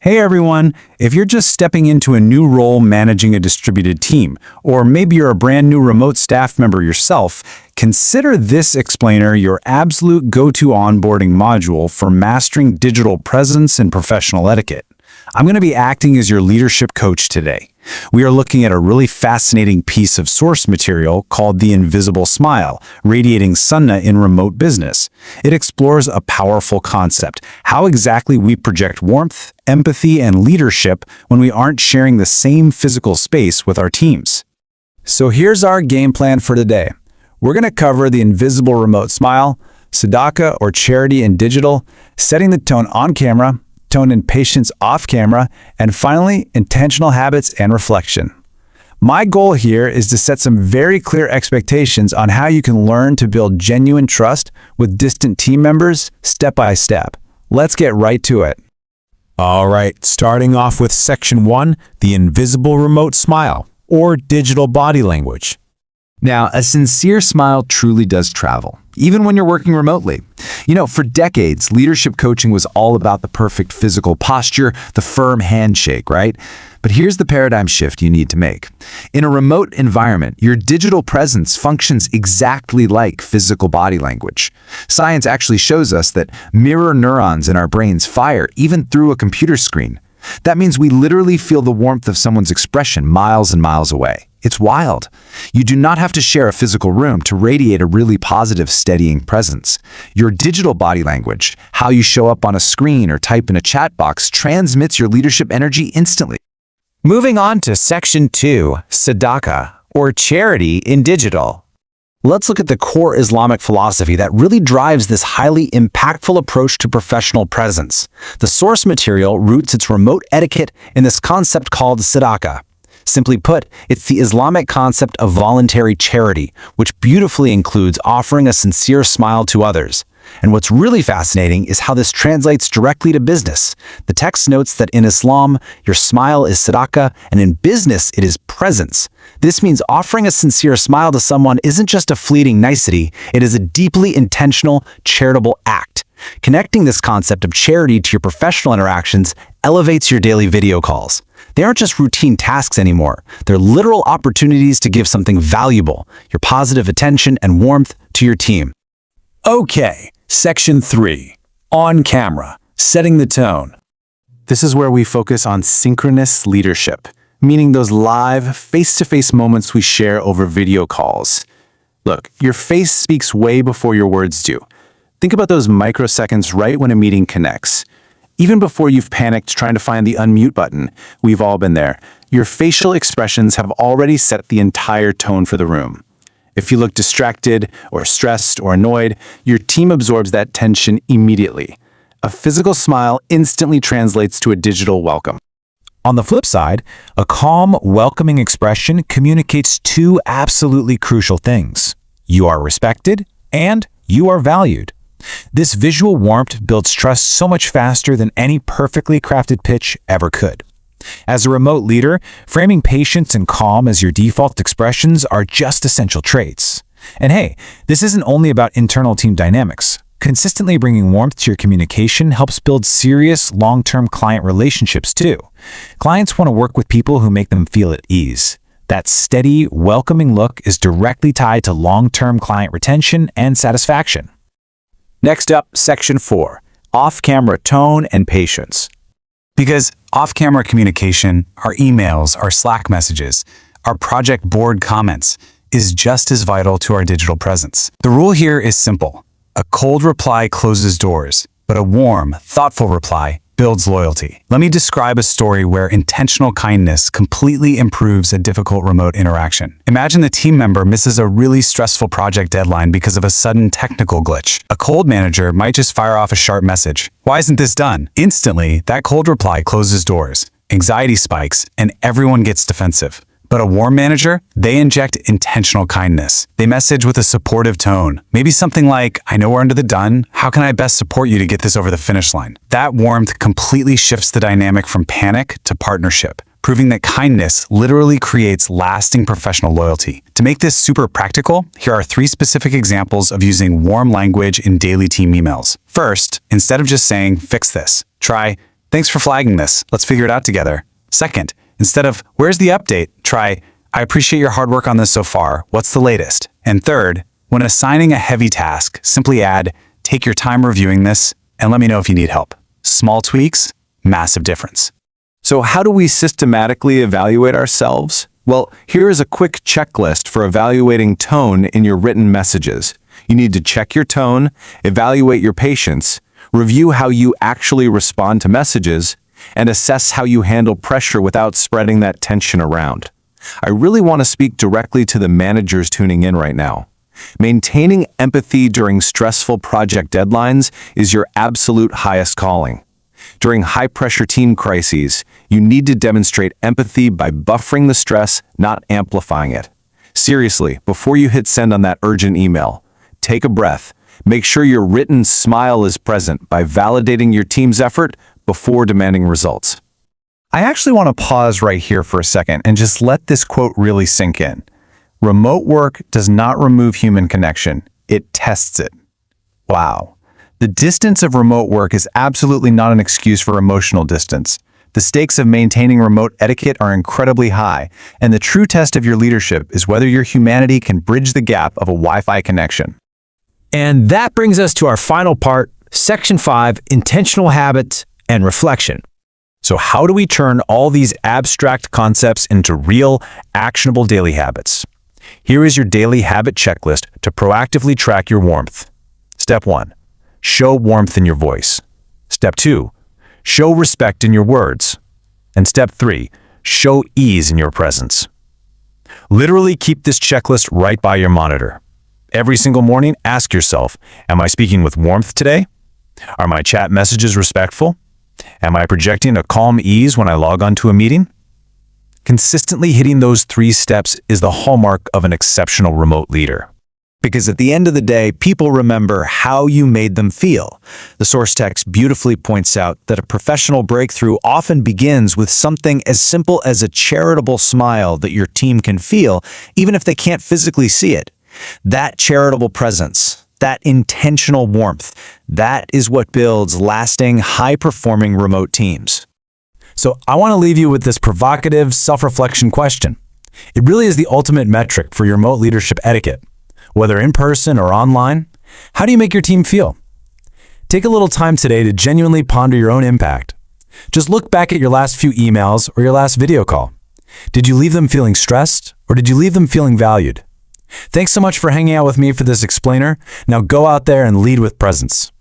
Hey everyone, if you're just stepping into a new role managing a distributed team, or maybe you're a brand new remote staff member yourself, consider this explainer your absolute go-to onboarding module for mastering digital presence and professional etiquette. I'm going to be acting as your leadership coach today. We are looking at a really fascinating piece of source material called The Invisible Smile, Radiating Sunnah in Remote Business. It explores a powerful concept, how exactly we project warmth, empathy, and leadership when we aren't sharing the same physical space with our teams. So here's our game plan for today. We're going to cover the invisible remote smile, sadaqah or charity in digital, setting the tone on camera, tone and patience off camera, and finally, intentional habits and reflection. My goal here is to set some very clear expectations on how you can learn to build genuine trust with distant team members step by step. Let's get right to it. All right, starting off with Section 1, the invisible remote smile, or digital body language. Now, a sincere smile truly does travel, even when you're working remotely. For decades, leadership coaching was all about the perfect physical posture, the firm handshake, right? But here's the paradigm shift you need to make. In a remote environment, your digital presence functions exactly like physical body language. Science actually shows us that mirror neurons in our brains fire even through a computer screen. That means we literally feel the warmth of someone's expression miles and miles away. It's wild. You do not have to share a physical room to radiate a really positive, steadying presence. Your digital body language, how you show up on a screen or type in a chat box, transmits your leadership energy instantly. Moving on to Section 2, sadaqah, or charity in digital. Let's look at the core Islamic philosophy that really drives this highly impactful approach to professional presence. The source material roots its remote etiquette in this concept called sadaqah. Simply put, it's the Islamic concept of voluntary charity, which beautifully includes offering a sincere smile to others. And what's really fascinating is how this translates directly to business. The text notes that in Islam, your smile is sadaqah, and in business, it is presence. This means offering a sincere smile to someone isn't just a fleeting nicety, it is a deeply intentional, charitable act. Connecting this concept of charity to your professional interactions elevates your daily video calls. They aren't just routine tasks anymore. They're literal opportunities to give something valuable, your positive attention and warmth, to your team. Okay, Section 3, on camera, setting the tone. This is where we focus on synchronous leadership, meaning those live, face-to-face moments we share over video calls. Look, your face speaks way before your words do. Think about those microseconds right when a meeting connects. Even before you've panicked trying to find the unmute button, we've all been there. Your facial expressions have already set the entire tone for the room. If you look distracted or stressed or annoyed, your team absorbs that tension immediately. A physical smile instantly translates to a digital welcome. On the flip side, a calm, welcoming expression communicates two absolutely crucial things. You are respected and you are valued. This visual warmth builds trust so much faster than any perfectly crafted pitch ever could. As a remote leader, framing patience and calm as your default expressions are just essential traits. And hey, this isn't only about internal team dynamics. Consistently bringing warmth to your communication helps build serious, long-term client relationships too. Clients want to work with people who make them feel at ease. That steady, welcoming look is directly tied to long-term client retention and satisfaction. Next up, Section 4, off-camera tone and patience. Because off-camera communication, our emails, our Slack messages, our project board comments, is just as vital to our digital presence. The rule here is simple. A cold reply closes doors, but a warm, thoughtful reply builds loyalty. Let me describe a story where intentional kindness completely improves a difficult remote interaction. Imagine the team member misses a really stressful project deadline because of a sudden technical glitch. A cold manager might just fire off a sharp message. "Why isn't this done?" Instantly, that cold reply closes doors. Anxiety spikes, and everyone gets defensive. But a warm manager, they inject intentional kindness. They message with a supportive tone. Maybe something like, "I know we're under the gun. How can I best support you to get this over the finish line?" That warmth completely shifts the dynamic from panic to partnership, proving that kindness literally creates lasting professional loyalty. To make this super practical, here are 3 specific examples of using warm language in daily team emails. First, instead of just saying, "Fix this," try, thanks for flagging this. Let's figure it out together. Second, instead of, where's the update? Try, I appreciate your hard work on this so far. What's the latest? And third, when assigning a heavy task, simply add, take your time reviewing this and let me know if you need help. Small tweaks, massive difference. So how do we systematically evaluate ourselves? Well, here is a quick checklist for evaluating tone in your written messages. You need to check your tone, evaluate your patience, review how you actually respond to messages, and assess how you handle pressure without spreading that tension around. I really want to speak directly to the managers tuning in right now. Maintaining empathy during stressful project deadlines is your absolute highest calling. During high-pressure team crises, you need to demonstrate empathy by buffering the stress, not amplifying it. Seriously, before you hit send on that urgent email, take a breath. Make sure your written smile is present by validating your team's effort before demanding results. I actually want to pause right here for a second and just let this quote really sink in. Remote work does not remove human connection, it tests it. Wow. The distance of remote work is absolutely not an excuse for emotional distance. The stakes of maintaining remote etiquette are incredibly high, and the true test of your leadership is whether your humanity can bridge the gap of a Wi-Fi connection. And that brings us to our final part, Section 5, Intentional Habits and Reflection. So how do we turn all these abstract concepts into real, actionable daily habits? Here is your daily habit checklist to proactively track your warmth. Step 1. Show warmth in your voice. Step 2. Show respect in your words. And step 3. Show ease in your presence. Literally keep this checklist right by your monitor. Every single morning, ask yourself, am I speaking with warmth today? Are my chat messages respectful? Am I projecting a calm ease when I log onto a meeting? Consistently hitting those 3 steps is the hallmark of an exceptional remote leader. Because at the end of the day, people remember how you made them feel. The source text beautifully points out that a professional breakthrough often begins with something as simple as a charitable smile that your team can feel, even if they can't physically see it. That charitable presence, that intentional warmth, that is what builds lasting, high-performing remote teams. So I want to leave you with this provocative self-reflection question. It really is the ultimate metric for your remote leadership etiquette. Whether in person or online, how do you make your team feel? Take a little time today to genuinely ponder your own impact. Just look back at your last few emails or your last video call. Did you leave them feeling stressed or did you leave them feeling valued? Thanks so much for hanging out with me for this explainer. Now go out there and lead with presence.